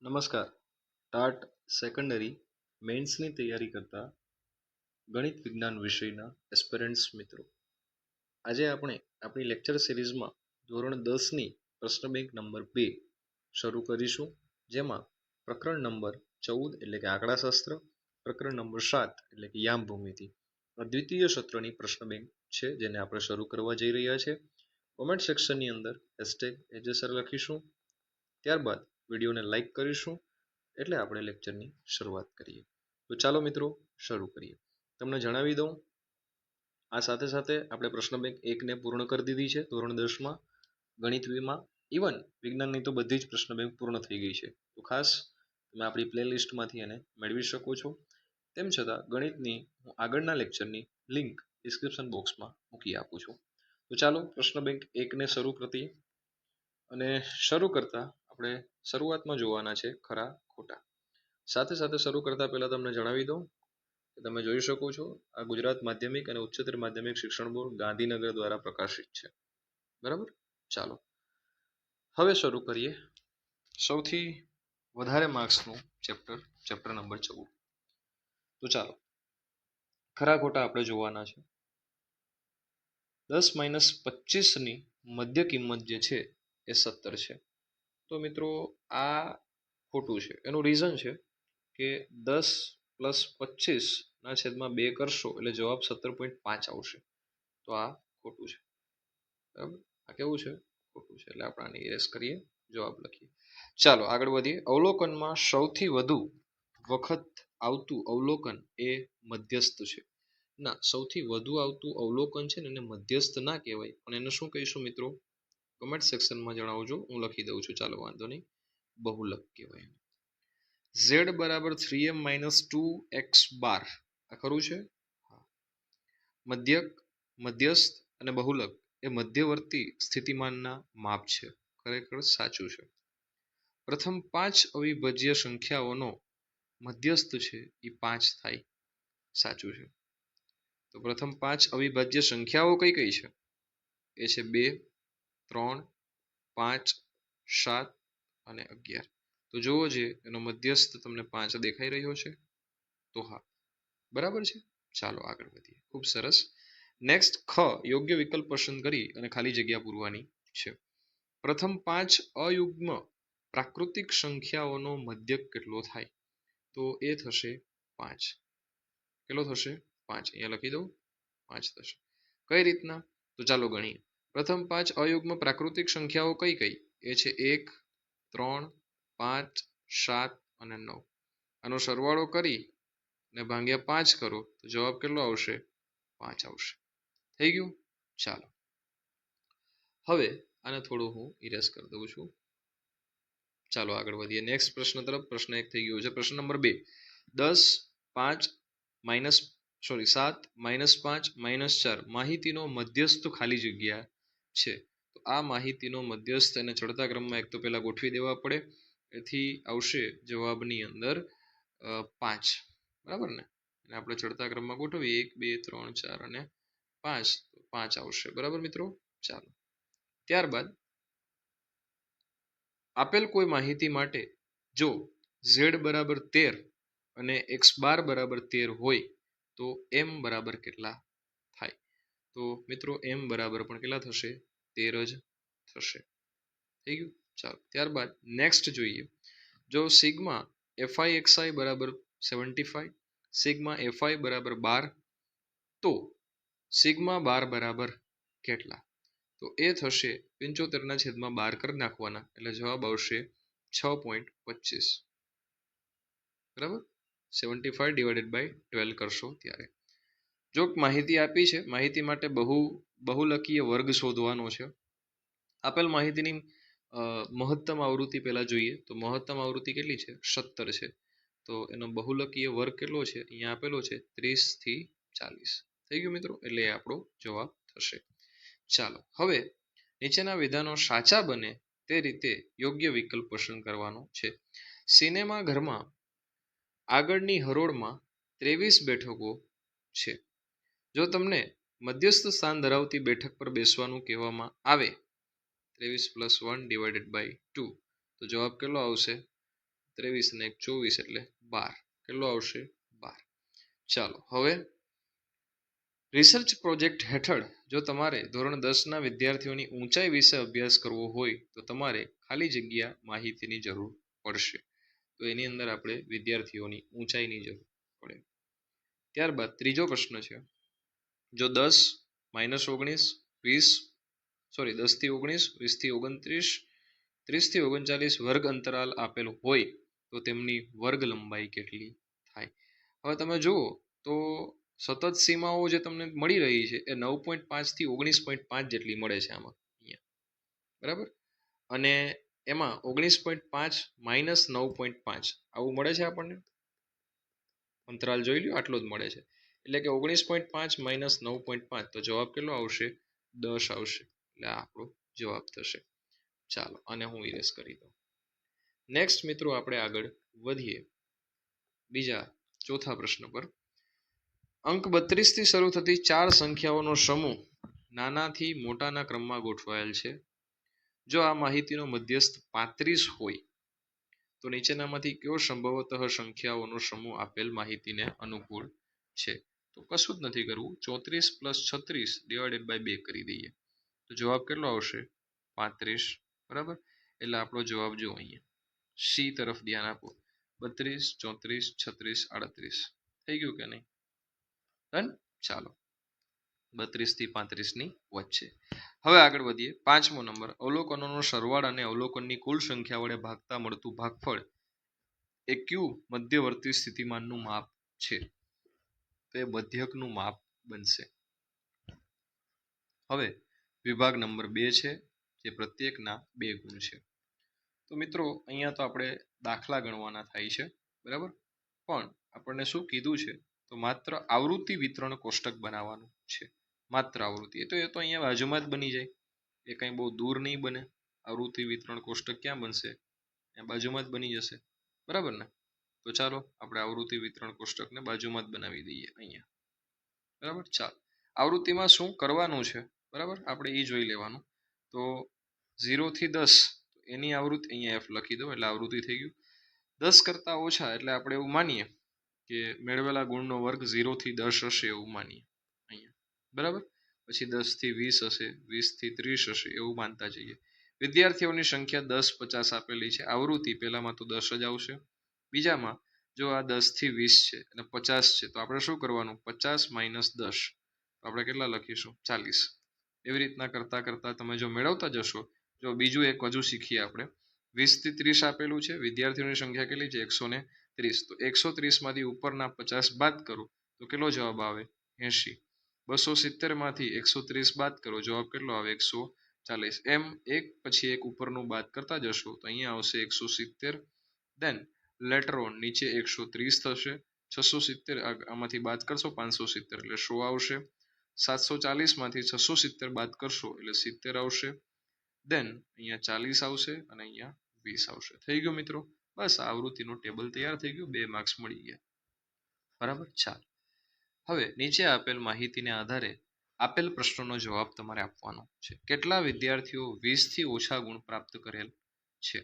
નમસ્કાર. TAT secondary મેન્સની તૈયારી કરતા ગણિત વિજ્ઞાન વિષયના એસ્પિરન્ટ્સ મિત્રો, આજે આપણે આપણી લેક્ચર સિરીઝમાં ધોરણ 10ની પ્રશ્ન બેંક નંબર 2 શરૂ કરીશું, જેમાં પ્રકરણ નંબર 14 એટલે કે આંકડાશાસ્ત્ર, પ્રકરણ નંબર 7 એટલે કે યામ ભૂમિતિ દ્વિતીય સત્રની પ્રશ્ન બેંક છે, જેને આપણે શરૂ કરવા જઈ રહ્યા છે. કોમેન્ટ સેક્શનની અંદર #HSR લખીશું, ત્યારબાદ વિડીયોને લાઈક કરીશું, એટલે આપણે લેક્ચરની શરૂઆત કરીએ. તો ચાલો મિત્રો શરૂ કરીએ. તમને જણાવી દઉં, આ સાથે સાથે આપણે પ્રશ્ન બેંક 1ને પૂર્ણ કરી દીધી છે ધોરણ 10માં ગણિતમાં. ઇવન વિજ્ઞાનની તો બધી જ પ્રશ્ન બેંક પૂર્ણ થઈ ગઈ છે, તો ખાસ તમે આપણી પ્લેલિસ્ટમાંથી એને મેળવી શકો છો. તેમ છતાં ગણિતની હું આગળના લેક્ચરની લિંક ડિસ્ક્રિપ્શન બોક્સમાં મૂકી આપું છું. તો ચાલો પ્રશ્ન બેંક 1ને શરૂ કરીએ. અને શરૂ કરતા આપણે શરૂઆતમાં જોવાના છે ખરા ખોટા. સાથે સાથે શરૂ કરતા પહેલા તમને જણાવી દઉં કે તમે જોઈ શકો છો, આ ગુજરાત માધ્યમિક અને ઉચ્ચતર માધ્યમિક શિક્ષણ બોર્ડ ગાંધીનગર દ્વારા પ્રકાશિત છે. બરાબર, ચાલો હવે શરૂ કરીએ સૌથી વધારે માર્ક્સનું ચેપ્ટર નંબર 14. તો ચાલો ખરા ખોટા આપણે જોવાના છે. 10 - 25ની મધ્ય કિંમત જે છે એ 17 છે. તો મિત્રો આ ખોટું છે. એનું રીઝન છે કે 10 + 25/2 કરશો એટલે જવાબ 17.5 આવશે. તો આ ખોટું છે. બરાબર, આ કેવું છે? ખોટું છે. એટલે આપણે આને ઇરેઝ કરીએ, જવાબ લખીએ. ચાલો આગળ વધીએ. અવલોકનમાં સૌથી વધુ વખત આવતું અવલોકન એ મધ્યસ્થ છે. ના, સૌથી વધુ આવતું અવલોકન છે ને એને મધ્યસ્થ ના કહેવાય, પણ એને શું કહીશું મિત્રો? કમેન્ટ સેક્શનમાં જણાવજો, હું લખી દઉં છું. ચાલો વાંધો નહીં, બહુલક કહેવાય. z = 3m - 2x². આ ખરું છે? મધ્યક, મધ્યસ્થ અને બહુલક એ મધ્યવર્તી સ્થિતિમાનના માપ છે. ખરેખર સાચું છે. પ્રથમ 5 અવિભાજ્ય સંખ્યાઓનો મધ્યસ્થ છે એ 5 થાય. સાચું છે. તો પ્રથમ 5 અવિભાજ્ય સંખ્યાઓ કઈ કઈ છે? એ છે 2, 3, 5, 7 અને 11. તો જોવો જે એનો મધ્યસ્થ તમને 5 દેખાઈ રહ્યો છે? તો હા, બરાબર છે. ચાલો આગળ વધીએ. ખૂબ સરસ. નેક્સ્ટ, ખ યોગ્ય વિકલ્પ પસંદ કરી અને ખાલી જગ્યા પૂરવાની છે. પ્રથમ 5 અયુગ્મ પ્રાકૃતિક સંખ્યાઓનો મધ્યક કેટલો થાય? તો એ થશે 5. કેટલો થશે? 5. અહીંયા લખી દઉં, 5 થશે. કઈ રીતના? તો ચાલો ગણીએ. પ્રથમ 5 અયુગ્મ પ્રાકૃતિક સંખ્યાઓ કઈ કઈ? એ છે 1, 3, 5, 7 અને 9. આનો સરવાળો કરી ને ભાગ્યા 5 કરો તો જવાબ કેટલો આવશે? 5 આવશે. થઈ ગયું? ચાલો હવે આને થોડું હું ઇરેઝ કરી દઉં છું. ચાલો આગળ વધીએ નેક્સ્ટ પ્રશ્ન તરફ. પ્રશ્ન 1 થઈ ગયો છે. પ્રશ્ન નંબર 2. 10, 5 - 7 - 5 - 4 માહિતીનો મધ્યસ્થ ખાલી જગ્યા છે. તો આ માહિતીનો મધ્યસ્થ એને ચડતા ક્રમમાં એક તો પહેલા ગોઠવી દેવા પડે. એથી આવશે જવાબની અંદર 5. બરાબર ને? અને આપણે ચડતા ક્રમમાં ગોઠવીએ 1, 2, 3, 4 અને 5. તો 5 આવશે. બરાબર મિત્રો? ચાલો ત્યારબાદ આપેલ કોઈ માહિતી માટે જો z = 13 અને x બાર = 13 હોય તો m બરાબર કેટલા થાય? તો મિત્રો m બરાબર પણ કેટલા થશે? 13 જ થશે. થઈ ગયું? ચાલો ત્યારબાદ નેક્સ્ટ જોઈએ. જો સિગ્મા fi = 75, સિગ્મા fi = 12, તો સિગ્મા બાર બરાબર કેટલા? તો એ થશે 75/12 કરી નાખવાના એટલે જવાબ આવશે 6.25. બરાબર? 75/12 કરશો ત્યારે. જો માહિતી આપી છે, માહિતી માટે બહુલકીય વર્ગ શોધવાનો છે. આપેલ માહિતીની મહત્તમ આવૃત્તિ પહેલા જોઈએ. તો મહત્તમ આવૃત્તિ કેટલી છે? 17 છે. તો એનો બહુલકીય વર્ગ કેટલો છે? અહીંયા આપેલો છે 30 થી 40. થઈ ગયું મિત્રો? એટલે આપણો જવાબ થશે. ચાલો હવે નીચેના વિધાનો સાચા બને તે રીતે યોગ્ય વિકલ્પ પસંદ કરવાનો છે. સિનેમા ઘરમાં આગળની હરોળમાં 23 બેઠકો છે. જો તમને મધ્યસ્થ સ્થાન ધરાવતી બેઠક પર બેસવાનું કહેવામાં આવે 23 + 1 / 2, તો જવાબ કેટલો આવશે? 23 અને 1 24 એટલે 12. કેટલો આવશે? 12. ચાલો હવે રિસર્ચ પ્રોજેક્ટ હેઠળ જો તમારે ધોરણ 10 ના વિદ્યાર્થીઓની ઊંચાઈ વિશે અભ્યાસ કરવો હોય તો તમારે ખાલી જગ્યા માહિતીની જરૂર પડશે. તો એની અંદર આપણે વિદ્યાર્થીઓની ઊંચાઈની જરૂર પડે. ત્યારબાદ ત્રીજો પ્રશ્ન છે, જો 10 -19 20 10 થી 19 20 થી 29 30 થી 39 વર્ગ અંતરાલ આપેલ હોય તો તેમની વર્ગ લંબાઈ કેટલી થાય? હવે તમે જુઓ તો સતત સીમાઓ જે તમને મળી રહી છે એ 9.5 થી 19.5 જેટલી મળે છે આમાં અહીંયા, બરાબર? અને એમાં 19.5 માઇનસ 9.5 આવું મળે છે આપણને. અંતરાલ જોઈ લ્યો, આટલો જ મળે છે. એટલે કે 19.5 માઇનસ 9.5 તો જવાબ કેટલો આવશે? 10 આવશે. એટલે આ આપણો જવાબ થશે. ચાલો અને હું ઇરેઝ કરી દઉં. નેક્સ્ટ મિત્રો આપણે આગળ વધીએ બીજા ચોથા પ્રશ્ન પર. અંક 32 થી શરૂ થતી 4 સંખ્યાઓનો સમૂહ નાનાથી મોટાના ક્રમમાં ગોઠવાયેલ છે. જો આ માહિતીનો મધ્યસ્થ 35 હોય તો નીચેનામાંથી કયો સંભવતઃ સંખ્યાઓનો સમૂહ આપેલ માહિતીને અનુકૂળ છે? તો કશું જ નથી કરવું, 34 પ્લસ 36 ડિવાઇડેડ બાય 2 કરી દઈએ તો જવાબ કેટલો આવશે? 35. બરાબર? એટલે આપણો જવાબ જો અહીંયા સી તરફ ધ્યાન આપો. 32 34 36 38 થઈ ગયું કે નહીં? ડન. ચાલો 32 થી 35 ની વચ્ચે. હવે આગળ વધીએ. 5મો નંબર, અવલોકનોનો સરવાળો અને અવલોકનની કુલ સંખ્યા વડે ભાગતા મળતું ભાગફળ એ કયું મધ્યવર્તી સ્થિતિમાનનું માપ છે? તો એ મધ્યકનું માપ બનશે. હવે વિભાગ નંબર 2 છે જે પ્રત્યેકના 2 ગુણ છે. તો મિત્રો અહીંયા તો આપણે દાખલા ગણવાના થાય છે, બરાબર? પણ આપણને શું કીધું છે? તો માત્ર આવૃત્તિ વિતરણ કોષ્ટક બનાવવાનું છે. માત્ર આવૃત્તિ. એ તો અહીંયા બાજુમાં જ બની જાય, એ કંઈ બહુ દૂર નહીં બને. આવૃત્તિ વિતરણ કોષ્ટક ક્યાં બનશે? એ બાજુમાં જ બની જશે, બરાબર ને? તો ચાલો આપણે આવૃત્તિ વિતરણ કોષ્ટકને બાજુમાં જ બનાવી દઈએ અહીંયા, બરાબર? ચાલો આવૃત્તિમાં શું કરવાનું છે, બરાબર? આપણે એ જોઈ લેવાનું. તો 0 થી 10 એની આવૃત્તિ અહીંયા એફ લખી દો એટલે આવૃત્તિ થઈ ગયું. 10 કરતાં ઓછા એટલે આપણે એવું માનીએ કે મેળવેલા ગુણનો વર્ગ 0 થી 10 હશે એવું માનીએ અહીંયા, બરાબર? પછી 10 થી 20 હશે, 20 થી 30 હશે એવું માનતા જઈએ. વિદ્યાર્થીઓની સંખ્યા 10 50 આપેલી છે. આવૃત્તિ પહેલામાં તો 10 જ આવશે. બીજામાં જો આ 10 થી 20 છે અને 50 છે તો આપણે શું કરવાનું? 50 માઇનસ 10 તો આપણે કેટલા લખીશું? 40. એવી રીતના કરતા કરતા તમે જો મેળવતા જશો. જો બીજું એક હજુ શીખીએ આપણે. 20 થી 30 આપેલું છે. વિદ્યાર્થીઓની સંખ્યા કેટલી છે? 130. તો 130 માંથી ઉપરના 50 બાદ કરો તો કેટલો જવાબ આવે? 80. 270 માંથી 130 બાદ કરો, જવાબ કેટલો આવે? 140. એમ એક પછી એક ઉપરનું બાદ કરતા જશો તો અહીંયા આવશે 170. દેન લેટર ઓન નીચે 130 થશે. 670 આમાંથી બાદ કરશો 570 એટલે 100 આવશે. 740 માંથી 670 બાદ કરશો એટલે 70 આવશે. દેન અહીંયા 40 આવશે અને અહીંયા 20 આવશે. થઈ ગયું મિત્રો? બસ આવૃત્તિનું ટેબલ તૈયાર થઈ ગયું. 2 માર્ક્સ મળી ગયા, બરાબર? ચાલો હવે નીચે આપેલ માહિતીને આધારે આપેલ પ્રશ્નોનો જવાબ તમારે આપવાનો છે. કેટલા વિદ્યાર્થીઓ 20 થી ઓછા ગુણ પ્રાપ્ત કરેલ છે?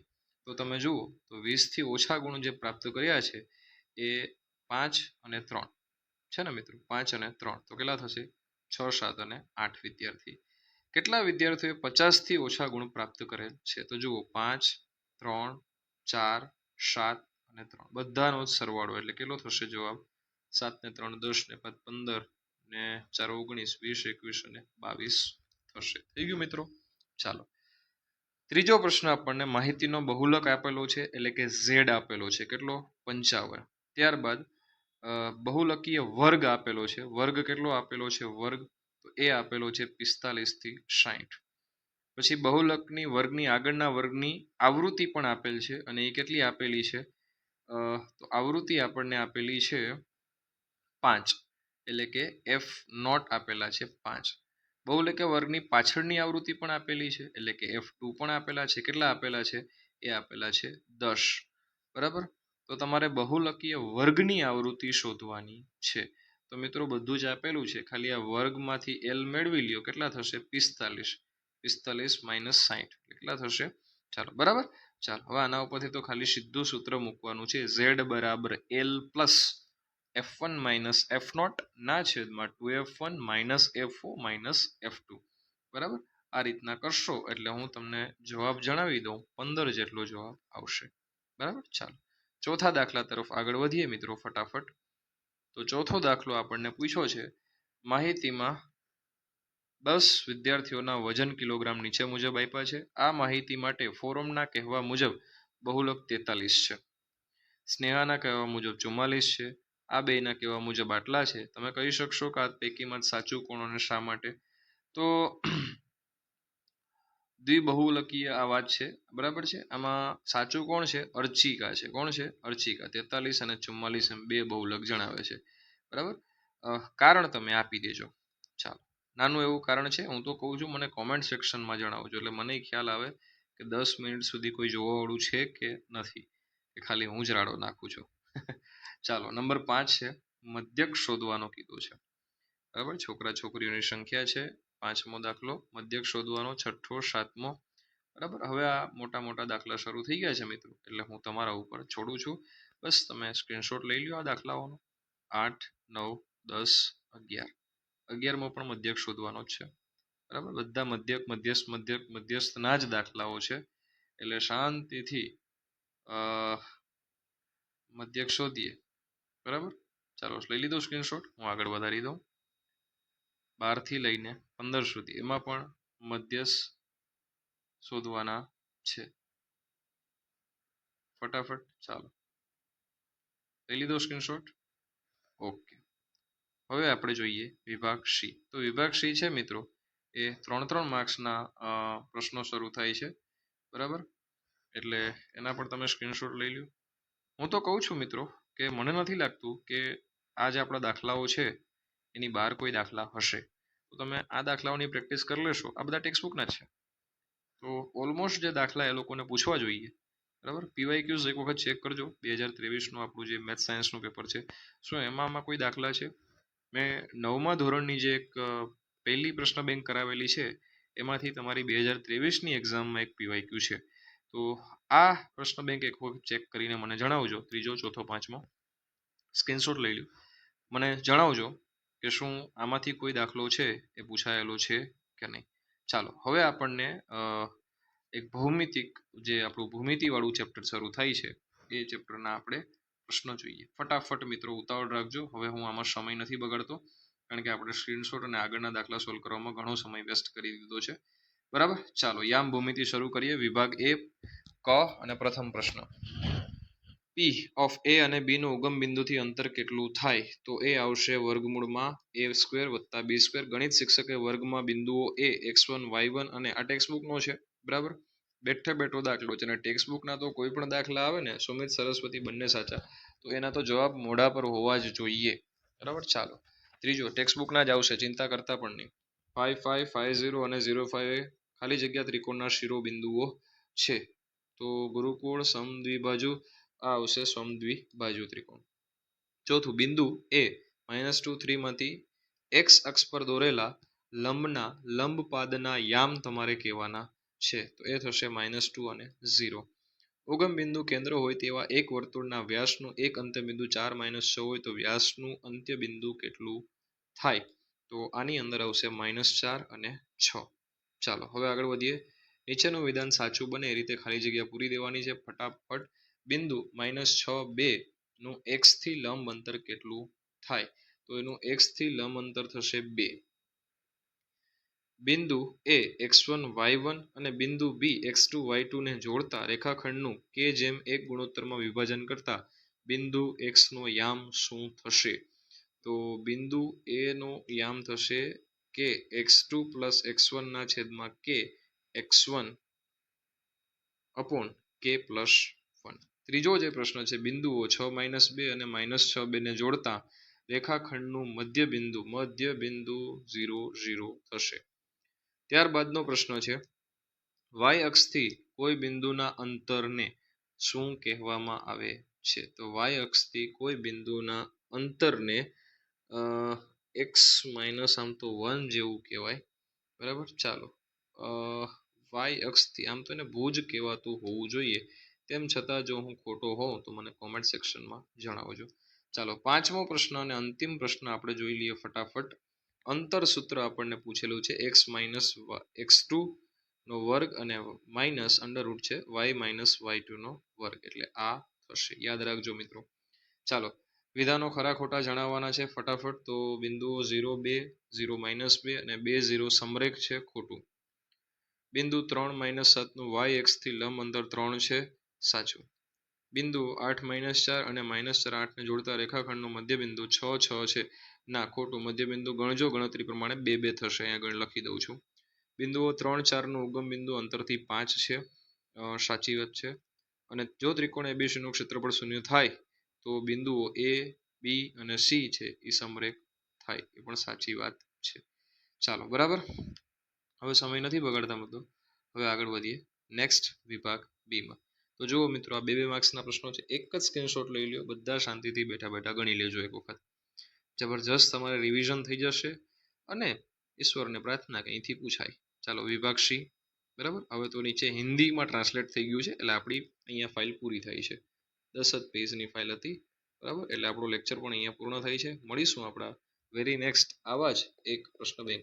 તો તમે જુઓ તો 20 થી ઓછા ગુણ જે પ્રાપ્ત કર્યા છે એ 5 અને 3 છે ને મિત્રો? 5 અને 3 તો કેટલા થશે? 6 7 અને 8 વિદ્યાર્થી. કેટલા વિદ્યાર્થીઓએ 50 થી ઓછા ગુણ પ્રાપ્ત કરેલ છે? તો જુઓ 5 3 4 7 અને 3 બધાનો જ સરવાળો એટલે કેટલો થશે જવાબ? 7 ને 3 10 ને 5 15 ને 4 19 20 21 અને 22 થશે. થઈ ગયું મિત્રો? ચાલો ત્રીજો પ્રશ્ન આપણને માહિતીનો બહુલક આપેલો છે એટલે કે ઝેડ આપેલો છે. કેટલો? 55. ત્યારબાદ બહુલકીય વર્ગ આપેલો છે. વર્ગ કેટલો આપેલો છે? વર્ગ તો એ આપેલો છે 45 થી 60. પછી બહુલકની વર્ગની આગળના વર્ગની આવૃત્તિ પણ આપેલ છે અને એ કેટલી આપેલી છે? તો આવૃત્તિ આપણને આપેલી છે 5 એટલે કે એફ નોટ આપેલા છે 5. બહુલકીય વર્ગની પાછળની આવૃત્તિ પણ આપેલી છે એટલે કે F2 પણ આપેલા છે. કેટલા આપેલા છે? એ આપેલા છે 10. બરાબર? તો તમારે બહુલકીય વર્ગની આવૃત્તિ શોધવાની છે. તો મિત્રો બધું જ આપેલું છે, ખાલી આ વર્ગમાંથી L મેળવી લ્યો. કેટલા થશે? 45. 45 માઇનસ 60 કેટલા થશે? ચાલો બરાબર. ચાલો હવે આના ઉપરથી તો ખાલી સીધું સૂત્ર મૂકવાનું છે z બરાબર l plus f1 minus F naught ના છેદમાં 2f1 minus f4 minus f2 બરાબર આ રીતના કરશો એટલે હું તમને જવાબ જણાવી દઉં 15 જેટલો જવાબ આવશે બરાબર ચાલો ચોથા દાખલા તરફ આગળ વધીએ મિત્રો ફટાફટ તો ચોથો દાખલો આપણને પૂછ્યો છે માહિતીમાં 10 વિદ્યાર્થીઓના વજન કિલોગ્રામ નીચે મુજબ આપ્યા છે આ માહિતી માટે ફોરમના કહેવા મુજબ બહુલક 43 છે સ્નેહાના કહેવા મુજબ 44 છે આ બેના કહેવા મુજબ આટલા છે તમે કહી શકશો કે આ પૈકીમાં સાચું કોણ અને શા માટે તો દ્વિબહુલકીય આ વાત છે બરાબર છે આમાં સાચું કોણ છે અર્ચિકા છે કોણ છે અર્ચિકા 43 અને 44 એમ બે બહુલક જણાવે છે બરાબર કારણ તમે આપી દેજો ચાલો નાનું એવું કારણ છે હું તો કહું છું મને કોમેન્ટ સેક્શનમાં જણાવજો એટલે મને ખ્યાલ આવે કે 10 મિનિટ સુધી કોઈ જોવાવાળું છે કે નથી કે ખાલી હું જ રાડો નાખું છું ચાલો નંબર 5 છે મધ્યક શોધવાનો કીધું છે બરાબર છોકરા છોકરીઓની સંખ્યા છે 5મો દાખલો મધ્યક શોધવાનો 6ઠ્ઠો 7મો બરાબર હવે આ મોટા મોટા દાખલા શરૂ થઈ ગયા છે મિત્રો એટલે હું તમારા ઉપર છોડું છું બસ તમે સ્ક્રીનશોટ લઈ લ્યો આ દાખલાઓનો 8 9 10 11 11મો પણ મધ્યક શોધવાનો જ છે બરાબર બધા મધ્યસ્થના જ દાખલાઓ છે એટલે શાંતિથી મધ્યક શોધીએ બરાબર ચાલો લઈ લીધો સ્ક્રીનશોટ હું આગળ વધારી દઉં 12 થી લઈને 15 સુધી એમાં પણ મધ્યસ્થ શોધવાના છે ફટાફટ ચાલો લઈ લીધો સ્ક્રીનશોટ ઓકે હવે આપણે જોઈએ વિભાગ સી તો વિભાગ સી છે મિત્રો એ 3 માર્ક્સના પ્રશ્નો શરૂ થાય છે બરાબર એટલે એના પર તમે સ્ક્રીનશોટ લઈ લો હું તો કહું છું મિત્રો કે મને નથી લાગતું કે આ જે આપણા દાખલાઓ છે એની બહાર કોઈ દાખલા હશે તો તમે આ દાખલાઓની પ્રેક્ટિસ કરી લેશો આ બધા ટેક્સ્ટબુકના જ છે તો ઓલમોસ્ટ જે દાખલા એ લોકોને પૂછવા જોઈએ બરાબર પીવાયક્યુઝ એક વખત ચેક કરજો 2023નું આપણું જે મેથ સાયન્સનું પેપર છે શું એમાં કોઈ દાખલા છે મેં 9મા ધોરણની જે એક પહેલી પ્રશ્ન બેંક કરાવેલી છે એમાંથી તમારી 2023ની એક્ઝામમાં એક પીવાયક્યુ છે તો આ પ્રશ્ન બેંક એક વખત ચેક કરીને મને જણાવજો 3જો 4થો 5મો સ્ક્રીનશોટ લઈ લો મને જણાવજો કે શું આમાંથી કોઈ દાખલો છે એ પૂછાયેલો છે કે નહીં ચાલો હવે આપણને એક ભૌમિતિક જે આપણું ભૂમિતિવાળું ચેપ્ટર શરૂ થાય છે એ ચેપ્ટરના આપણે પ્રશ્નો જોઈએ ફટાફટ મિત્રો ઉતાવળ રાખજો હવે હું આમાં સમય નથી બગાડતો કારણ કે આપણે સ્ક્રીનશોટ અને આગળના દાખલા સોલ્વ કરવામાં ઘણો સમય વેસ્ટ કરી દીધો છે બરાબર ચાલો યામ ભૂમિતિ શરૂ કરીએ વિભાગ એ ક અને પ્રથમ પ્રશ્ન પી ઓફ એ અને બી નું ઉગમ બિંદુથી અંતર કેટલું થાય તો એ આવશે વર્ગમૂળમાં a સ્ક્વેર વત્તા b સ્ક્વેર ગણિત શિક્ષકે વર્ગમાં બિંદુઓ a x1 y1 અને આ ટેક્સ્ટબુકનો છે બરાબર બેઠે બેઠો દાખલો છે અને ટેક્સ્ટબુકના તો કોઈ પણ દાખલા આવે ને સુમિત સરસ્વતી બંને સાચા તો એના તો જવાબ મોઢા પર હોવા જ જોઈએ બરાબર ચાલો ત્રીજો ટેક્સ્ટબુકના જ આવશે ચિંતા કરતા પણ નહીં 5 5 5 0 અને 0 5 ખાલી જગ્યા ત્રિકોણના શિરોબિંદુઓ છે તો ગુરુકોળ સમદ્વિબાજુ આ આવશે સમદ્વિબાજુ ત્રિકોણ ચોથું બિંદુ એ -2 3 માંથી x અક્ષ પર દોરેલા લંબના લંબપાદના યામ તમારે કહેવાના છે તો એ થશે -2 અને 0 ઉગમ બિંદુ કેન્દ્ર હોય તેવા એક વર્તુળના વ્યાસનું એક અંત્યબિંદુ 4 - 6 હોય તો વ્યાસનું અંત્યબિંદુ કેટલું થાય તો આની અંદર આવશે -4 અને 6 ચાલો હવે આગળ વધીએ નીચેનું વિધાન સાચું બને એ રીતે ખાલી જગ્યા પૂરી દેવાની છે ફટાફટ બિંદુ -6 2 નું x થી લંબ અંતર કેટલું થાય તો એનું x થી લંબ અંતર થશે 2 બિંદુ a x1 y1 અને બિંદુ b x2 y2 ને જોડતા રેખાખંડનું કે જેમ એક ગુણોત્તરમાં વિભાજન કરતા બિંદુ x નો યામ શું થશે તો બિંદુ a નો યામ થશે કે x2 + x1 ના છેદમાં k x1 અપોન k + 1 ત્રીજો જે પ્રશ્ન છે બિંદુઓ 6 - 2 અને -6 2 ને જોડતા રેખાખંડનું મધ્ય બિંદુ 0 0 થશે ત્યારબાદનો પ્રશ્ન છે y અક્ષથી કોઈ બિંદુના અંતરને શું કહેવામાં આવે છે તો y અક્ષથી કોઈ બિંદુના અંતરને x - આમ તો 1 જેવું કહેવાય બરાબર ચાલો વાય અક્ષથી, આમ તો એને ભુજ કહેવાતું હોવું જોઈએ, તેમ છતાં જો હું ખોટો હોઉં તો મને કોમેન્ટ સેક્શનમાં જણાવજો. ચાલો 5મો પ્રશ્ન અને અંતિમ પ્રશ્ન આપણે જોઈ લઈએ ફટાફટ. અંતર સૂત્ર આપણને પૂછેલું છે x માઇનસ x2 નો વર્ગ અને માઇનસ અંડરરૂટ છે y માઇનસ y2 નો વર્ગ, એટલે આ થશે. યાદ રાખજો મિત્રો. ચાલો વિધાનો ખરા ખોટા જણાવવાના છે ફટાફટ. તો બિંદુઓ 0 2 0 -2 અને 2 0 સમરેખ છે, ખોટું. બિંદુ 3 -7 નું y અક્ષથી લંબ અંતર 3 છે, સાચું. બિંદુ 8 -4 અને -4 8 ને જોડતા રેખાખંડનું મધ્યબિંદુ 6 6 છે, ના ખોટું. મધ્યબિંદુ ગણજો, ગણતરી પ્રમાણે 2 2 થશે. અહીંયા લખી દઉં છું. બિંદુઓ 3 4 નું ઉગમ બિંદુ અંતરથી 5 છે, સાચી વાત છે. અને જો ત્રિકોણ એબીસી નું ક્ષેત્રફળ 0 થાય તો બિંદુઓ એ બી અને સી છે એ સમરેખ થાય, એ પણ સાચી વાત છે. ચાલો બરાબર. હવે સમય નથી બગાડતા મિત્રો, હવે આગળ વધીએ નેક્સ્ટ વિભાગ બી માં. તો જુઓ મિત્રો, આ 2 2 માર્ક્સના પ્રશ્નો છે. એક જ સ્ક્રીનશોટ લઈ લ્યો, બધા શાંતિથી બેઠા બેઠા ગણી લેજો એક વખત. જબરજસ્ત તમારે રિવિઝન થઈ જશે અને ઈશ્વરને પ્રાર્થના કે અહીંથી પૂછાય. ચાલો વિભાગ સી. બરાબર. હવે તો નીચે હિન્દીમાં ટ્રાન્સલેટ થઈ ગયું છે, એટલે આપણી અહીંયા ફાઇલ પૂરી થઈ છે. 10 જ પેજની ફાઇલ હતી. બરાબર. એટલે આપણો લેક્ચર પણ અહીંયા પૂર્ણ થાય છે. મળીશું આપણા વેરી નેક્સ્ટ આવા જ એક પ્રશ્ન બેંક